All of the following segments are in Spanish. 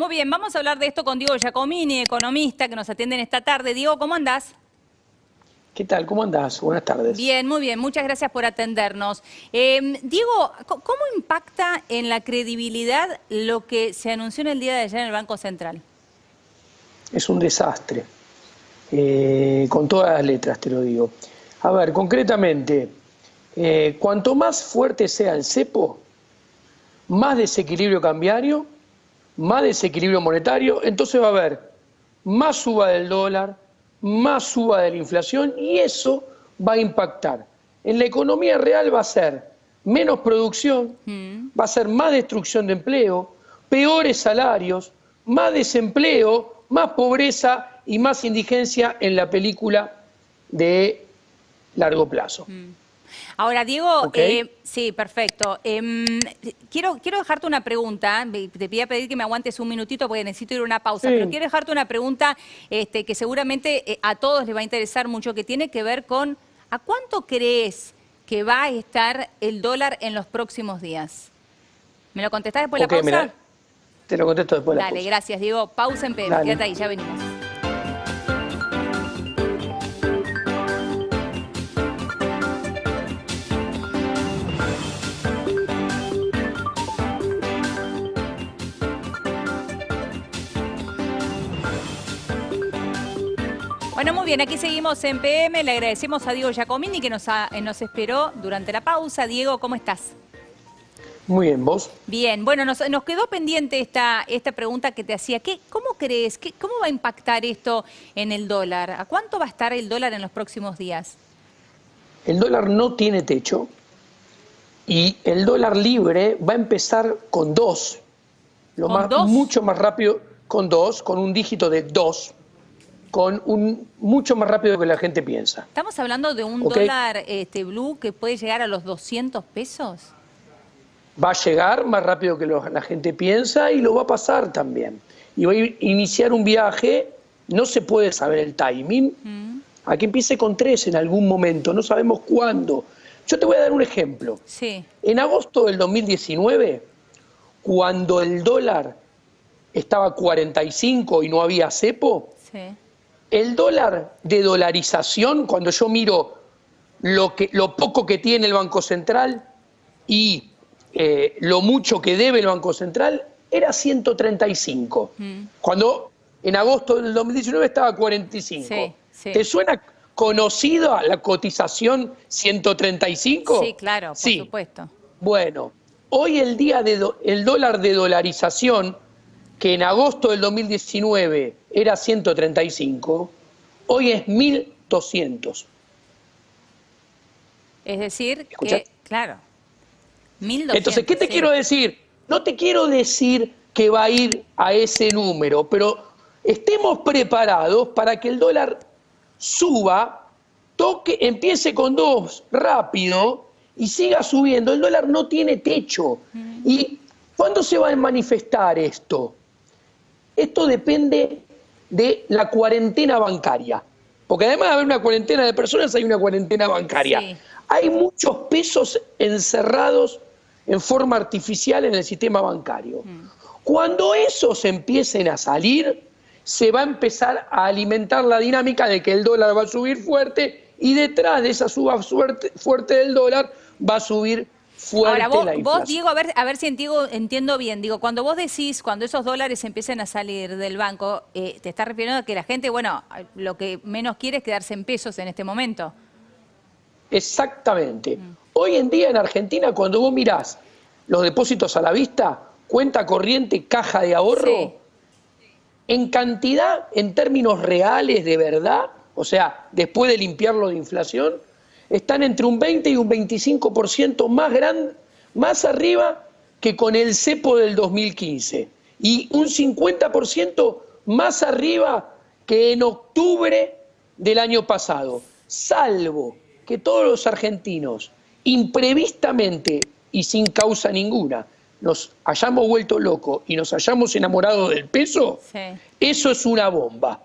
Muy bien, vamos a hablar de esto con Diego Giacomini, economista, que nos atienden esta tarde. Diego, ¿cómo andás? ¿Qué tal? ¿Cómo andás? Buenas tardes. Bien, muy bien. Muchas gracias por atendernos. Diego, ¿cómo impacta en la credibilidad lo que se anunció en el día de ayer en el Banco Central? Es un desastre. Con todas las letras te lo digo. A ver, concretamente, cuanto más fuerte sea el cepo, más desequilibrio cambiario, más desequilibrio monetario, entonces va a haber más suba del dólar, más suba de la inflación y eso va a impactar. En la economía real va a ser menos producción, va a ser más destrucción de empleo, peores salarios, más desempleo, más pobreza y más indigencia en la película de largo plazo. Ahora, Diego, ¿Okay? sí, perfecto. Quiero dejarte una pregunta. Te voy a pedir que me aguantes un minutito porque necesito ir a una pausa, pero Sí. quiero dejarte una pregunta que seguramente a todos les va a interesar mucho, que tiene que ver con ¿a cuánto crees que va a estar el dólar en los próximos días? ¿Me lo contestás después de la Ok, pausa? mira, te lo contesto después de la Dale, pausa. gracias, Diego. Pausa en PM. Dale. Quédate ahí, ya venimos. Bueno, muy bien, aquí seguimos en PM. Le agradecemos a Diego Giacomini que nos esperó durante la pausa. Diego, ¿cómo estás? Muy bien, ¿vos? Bien, bueno, nos quedó pendiente esta pregunta que te hacía. ¿Cómo crees? ¿Cómo va a impactar esto en el dólar? ¿A cuánto va a estar el dólar en los próximos días? El dólar no tiene techo y el dólar libre va a empezar con 2, ¿Con dos? mucho más rápido, con 2, con un dígito de 2, mucho más rápido que la gente piensa. ¿Estamos hablando de un ¿Ok? dólar blue que puede llegar a los 200 pesos? Va a llegar más rápido que la gente piensa y lo va a pasar también. Y va a iniciar un viaje, no se puede saber el timing, a que empiece con 3 en algún momento, no sabemos cuándo. Yo te voy a dar un ejemplo. Sí, En agosto del 2019, cuando el dólar estaba a 45 y no había cepo, sí. el dólar de dolarización, cuando yo miro lo poco que tiene el Banco Central y lo mucho que debe el Banco Central, era 135. Cuando en agosto del 2019 estaba a 45. Sí, sí. ¿Te suena conocida la cotización Sí, 135? claro, por Sí. supuesto. Bueno, hoy el dólar de dolarización, que en agosto del 2019 era 135, hoy es 1.200. Es decir, que, ¿Escuchaste? claro, Entonces, ¿qué 1.200, te sí. quiero decir? No te quiero decir que va a ir a ese número, pero estemos preparados para que el dólar suba, empiece con 2 rápido y siga subiendo. El dólar no tiene techo. ¿Y cuándo se va a manifestar esto? Esto depende de la cuarentena bancaria. Porque además de haber una cuarentena de personas, hay una cuarentena bancaria. Sí. Hay muchos pesos encerrados en forma artificial en el sistema bancario. Cuando esos empiecen a salir, se va a empezar a alimentar la dinámica de que el dólar va a subir fuerte y detrás de esa suba fuerte del dólar va a subir fuerte Ahora, la inflación. Diego, a ver si entiendo bien. Digo, cuando vos decís, cuando esos dólares empiecen a salir del banco, te estás refiriendo a que la gente, bueno, lo que menos quiere es quedarse en pesos en este momento. Exactamente. Hoy en día en Argentina, cuando vos mirás los depósitos a la vista, cuenta corriente, caja de ahorro, Sí. en cantidad, en términos reales de verdad, o sea, después de limpiarlo de inflación, están entre un 20 y un 25% más arriba que con el cepo del 2015 y un 50% más arriba que en octubre del año pasado, salvo que todos los argentinos imprevistamente y sin causa ninguna nos hayamos vuelto locos y nos hayamos enamorado del peso, Sí. eso es una bomba.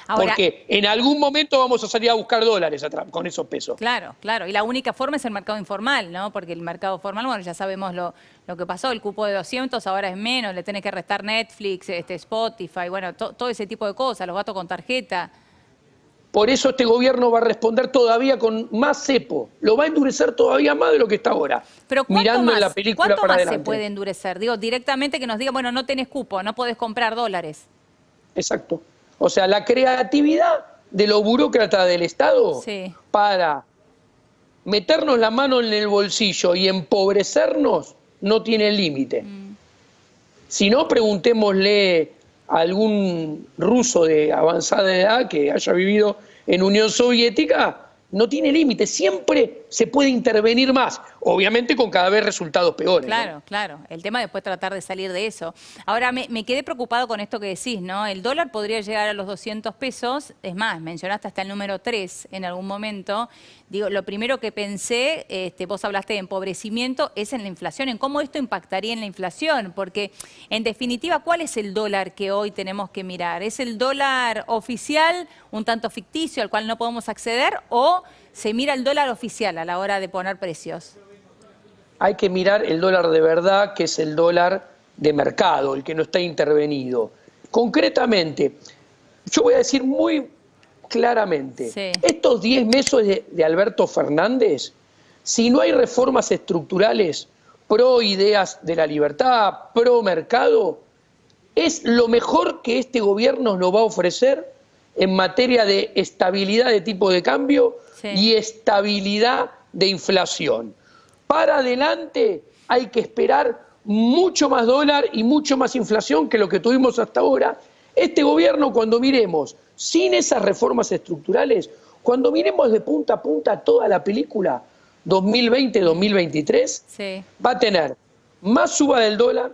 Ahora, porque en algún momento vamos a salir a buscar dólares con esos pesos. claro, claro. Y la única forma es el mercado informal, ¿no? Porque el mercado formal, bueno, ya sabemos lo que pasó, el cupo de 200 ahora es menos, le tenés que restar Netflix, Spotify, bueno, todo ese tipo de cosas, los gastos con tarjeta. Por eso este gobierno va a responder todavía con más cepo, lo va a endurecer todavía más de lo que está ahora, Pero mirando en la película ¿cuánto para más adelante. se puede endurecer? Digo, directamente que nos diga, bueno, no tenés cupo, no podés comprar dólares. Exacto. O sea, la creatividad de los burócratas del Estado Sí. para meternos la mano en el bolsillo y empobrecernos no tiene límite. Si no, preguntémosle a algún ruso de avanzada edad que haya vivido en Unión Soviética, no tiene límite, siempre se puede intervenir más, obviamente con cada vez resultados peores. Claro, ¿no? claro. El tema es después tratar de salir de eso. Ahora, me quedé preocupado con esto que decís, ¿no? El dólar podría llegar a los 200 pesos. Es más, mencionaste hasta el número 3 en algún momento. Digo, lo primero que pensé, vos hablaste de empobrecimiento, es en la inflación, en cómo esto impactaría en la inflación. Porque, en definitiva, ¿cuál es el dólar que hoy tenemos que mirar? ¿Es el dólar oficial, un tanto ficticio, al cual no podemos acceder? ¿O se mira el dólar oficial a la hora de poner precios? Hay que mirar el dólar de verdad, que es el dólar de mercado, el que no está intervenido. Concretamente, yo voy a decir muy claramente, Sí. estos 10 meses de Alberto Fernández, si no hay reformas estructurales pro ideas de la libertad, pro mercado, es lo mejor que este gobierno nos va a ofrecer en materia de estabilidad de tipo de cambio Sí. y estabilidad de inflación. Para adelante hay que esperar mucho más dólar y mucho más inflación que lo que tuvimos hasta ahora. Este gobierno, cuando miremos sin esas reformas estructurales, cuando miremos de punta a punta toda la película 2020-2023, Sí. va a tener más suba del dólar,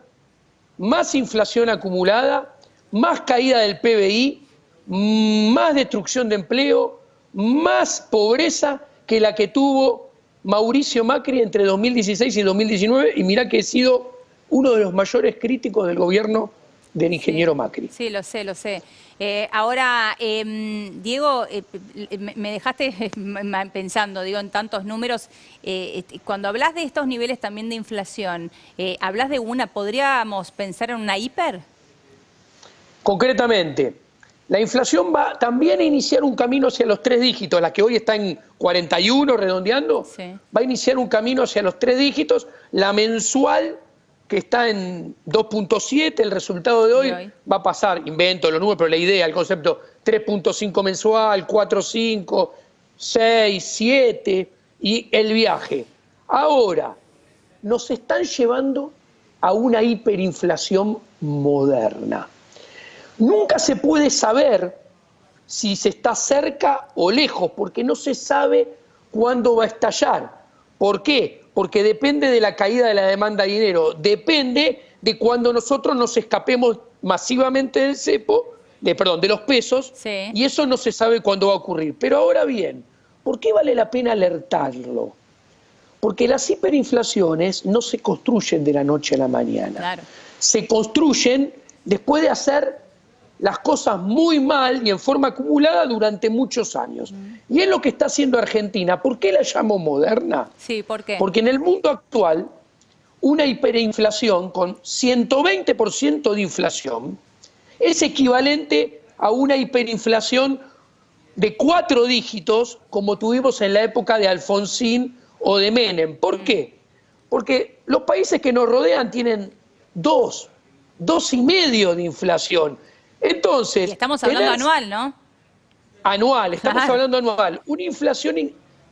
más inflación acumulada, más caída del PBI, más destrucción de empleo, más pobreza que la que tuvo Mauricio Macri entre 2016 y 2019, y mirá que he sido uno de los mayores críticos del gobierno del ingeniero Macri. Sí, lo sé, lo sé. Ahora, Diego, me dejaste pensando, digo, en tantos números. Cuando hablas de estos niveles también de inflación, ¿hablas de podríamos pensar en una hiper? Concretamente, la inflación va también a iniciar un camino hacia los 3 dígitos, la que hoy está en 41 redondeando, Sí. va a iniciar un camino hacia los 3 dígitos, la mensual que está en 2.7, el resultado de hoy va a pasar, invento los números, pero la idea, el concepto 3.5 mensual, 4.5, 6, 7 y el viaje. Ahora, nos están llevando a una hiperinflación moderna. Nunca se puede saber si se está cerca o lejos, porque no se sabe cuándo va a estallar. ¿Por qué? Porque depende de la caída de la demanda de dinero, depende de cuando nosotros nos escapemos masivamente del cepo, de los pesos, Sí. y eso no se sabe cuándo va a ocurrir. Pero ahora bien, ¿por qué vale la pena alertarlo? Porque las hiperinflaciones no se construyen de la noche a la mañana. Claro. Se construyen después de hacer las cosas muy mal y en forma acumulada durante muchos años. Y es lo que está haciendo Argentina. ¿Por qué la llamo moderna? Sí, ¿por qué? Porque en el mundo actual, una hiperinflación con 120% de inflación es equivalente a una hiperinflación de 4 dígitos como tuvimos en la época de Alfonsín o de Menem. ¿Por qué? Porque los países que nos rodean tienen 2,5 de inflación. Entonces, Y estamos hablando anual, ¿no? Anual, estamos Claro. hablando anual. Una inflación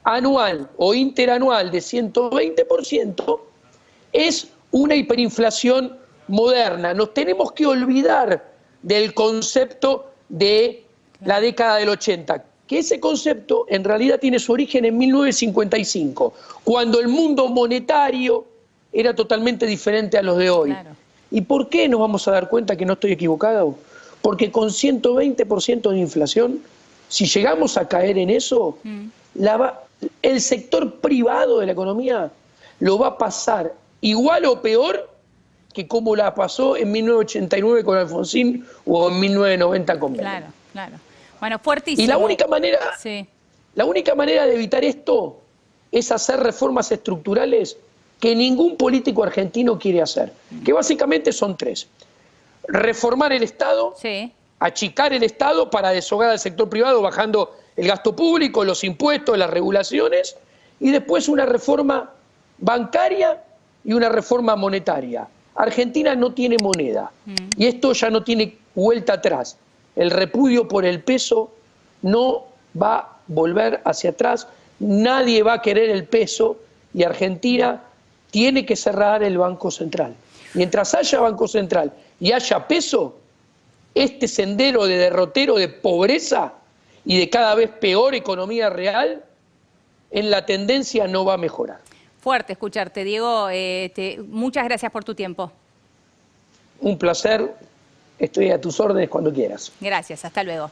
anual o interanual de 120% es una hiperinflación moderna. Nos tenemos que olvidar del concepto de la década del 80, que ese concepto en realidad tiene su origen en 1955, cuando el mundo monetario era totalmente diferente a los de hoy. Claro. ¿Y por qué nos vamos a dar cuenta que no estoy equivocado? Porque con 120% de inflación, si llegamos a caer en eso, el sector privado de la economía lo va a pasar igual o peor que como la pasó en 1989 con Alfonsín o en 1990 con Menem. Claro, claro. Bueno, fuertísimo. Y la única manera, Sí. la única manera de evitar esto es hacer reformas estructurales que ningún político argentino quiere hacer, que básicamente son tres. Reformar el Estado, Sí. achicar el Estado para deshogar al sector privado bajando el gasto público, los impuestos, las regulaciones, y después una reforma bancaria y una reforma monetaria. Argentina no tiene moneda y esto ya no tiene vuelta atrás. El repudio por el peso no va a volver hacia atrás, nadie va a querer el peso y Argentina tiene que cerrar el Banco Central. Mientras haya Banco Central y haya peso, este sendero de derrotero, de pobreza y de cada vez peor economía real, en la tendencia no va a mejorar. Fuerte escucharte, Diego. Muchas gracias por tu tiempo. Un placer, estoy a tus órdenes cuando quieras. Gracias, hasta luego.